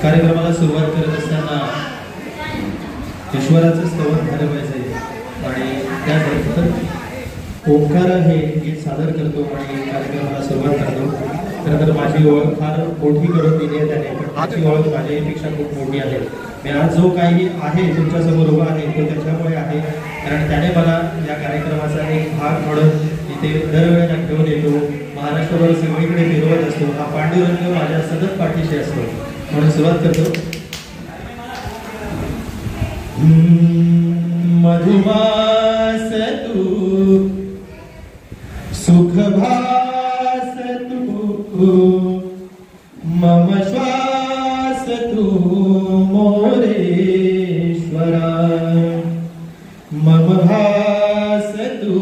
कार्यक्रमाला सुरुवात करत असताना ईश्वराचं स्तवन झालं पाहिजे आणि त्यानंतर ओंकार हे गीत सादर करतो आणि कार्यक्रमाला सुरुवात करतो। खरं तर माझी ओळख फार मोठी करून दिली आहे त्याने, पण त्याची ओळख माझ्यापेक्षा खूप मोठी आहे। मी आज जो काही आहे तुमच्यासमोर उभा आहे तो त्याच्यामुळे आहे, कारण त्याने मला या कार्यक्रमाचा एक भाग म्हणून इथे दरवेळेला घेऊन येतो, महाराष्ट्रभर सगळीकडे फिरवत असतो। हा पांडुरंग माझ्या सतत पाठीशी असतो, म्हणून सुरुवात करतो। मधुमास तू सुखभास तू मम श्वास तू मोरेश्वरा मम भास तू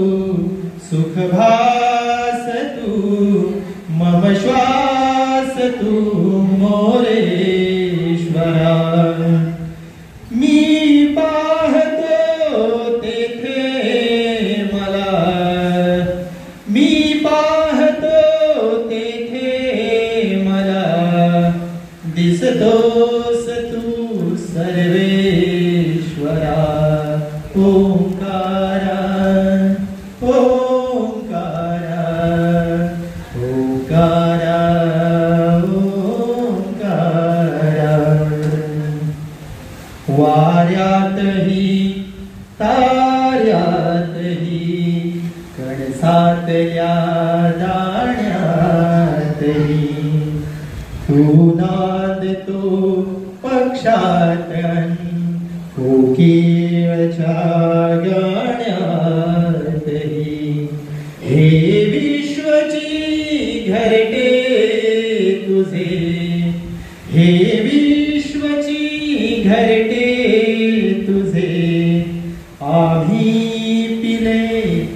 सुखभास तू मम श्वास तू मोरेश्वरा। मी पाहतो तेथे मला, मी पाहतो तेथे मला, दिसतोस तू सर्वेश्वरा। ओंकारा ओंकारा ओंकारा ओंकारा। वाऱ्यातही ताऱ्यातही कणसातल्या दाण्यातही तू नांदतो पक्षात कोकिळच्या गाण्यातही। हे विश्वची घरटे तुझे, हे विश्वची घरटे तुझे, आम्ही पिले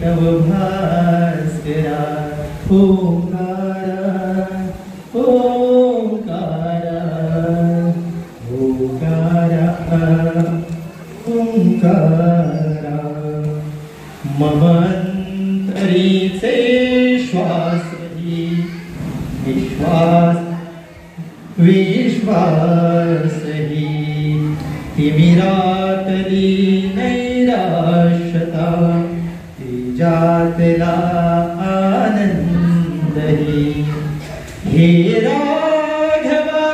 तव भास्करा। ओंकारा ओंकारा ओंकारा ओंकारा। मम अंतरीचे श्वास ही विश्वास विश्वास ही, तिमिरातली नैराश्यता तिजातला आनंद ही। हे राघवा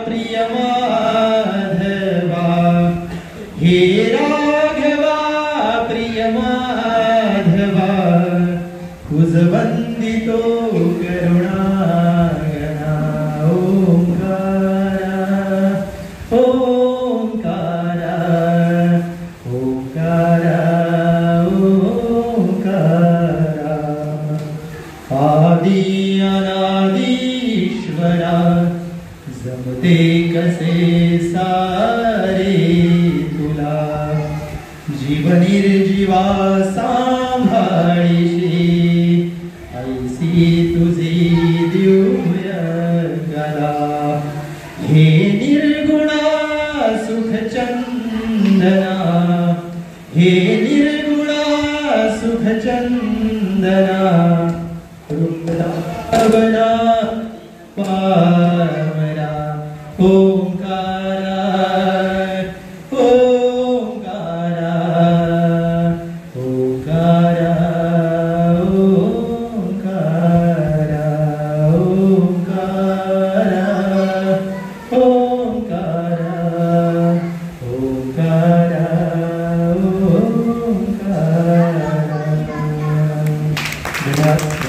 प्रिय माधवा, हे राघवा प्रिय माधवा, तुझ वंदितो करुणागणा। ओंकारा ओंकारा ओंकारा ओंकारा। आदि अनादीश्वरा जमते कसे सारे तुला, जीव निर्जीवा सांभाळीशी ऐसी तुझी दिव्य गदा। हे निर्गुणा सुखचंदना, हे निर्गुणा सुखचंदना, वृंदावना पावना। ओंकारा ओंकारा ओंकारा ओंकारा ओंकारा ओंकारा ओंकारा ओंकारा।